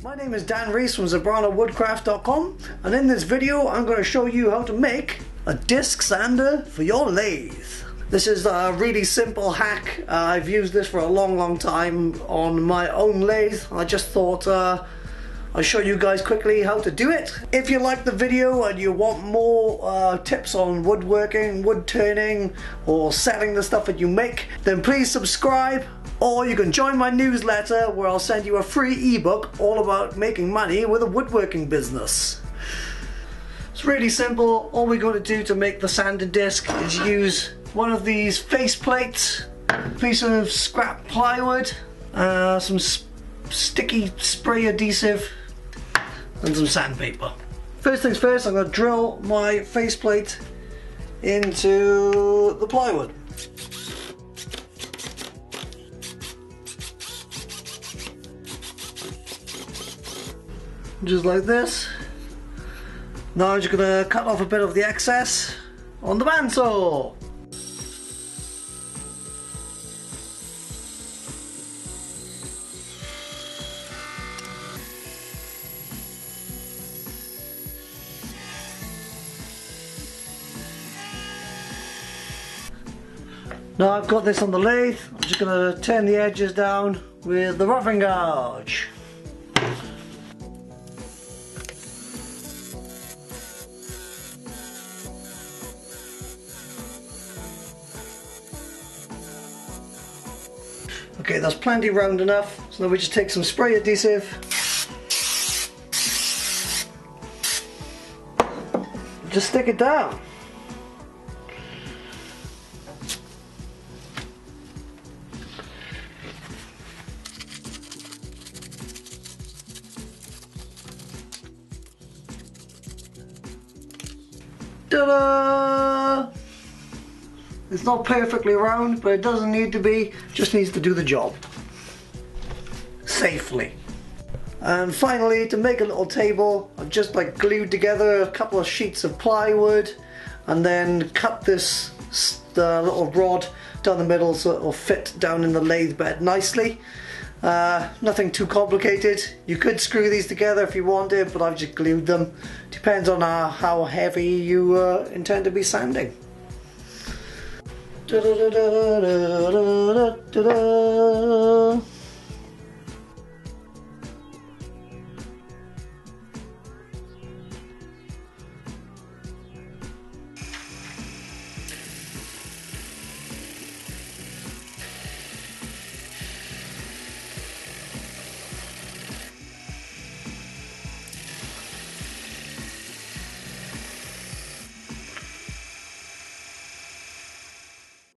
My name is Dan Reese from ZebranaWoodcraft.com, and in this video I'm going to show you how to make a disc sander for your lathe. This is a really simple hack. I've used this for a long time on my own lathe. I just thought I'll show you guys quickly how to do it. If you like the video and you want more tips on woodworking, wood turning, or selling the stuff that you make, then please subscribe, or you can join my newsletter where I'll send you a free ebook all about making money with a woodworking business. It's really simple. All we're going to do to make the sanding disc is use one of these face plates, a piece of scrap plywood, some sticky spray adhesive, and some sandpaper. First things first, I'm going to drill my faceplate into the plywood. Just like this. Now I'm just going to cut off a bit of the excess on the bandsaw. Now I've got this on the lathe, I'm just going to turn the edges down with the roughing gouge. Okay, that's plenty round enough, so now we just take some spray adhesive, just stick it down. Ta-da! It's not perfectly round, but it doesn't need to be, just needs to do the job safely. And finally, to make a little table, I've just glued together a couple of sheets of plywood and then cut this little rod down the middle so it will fit down in the lathe bed nicely. Nothing too complicated. You could screw these together if you wanted, but I've just glued them. Depends on how heavy you intend to be sanding. Da -da -da -da -da -da -da -da.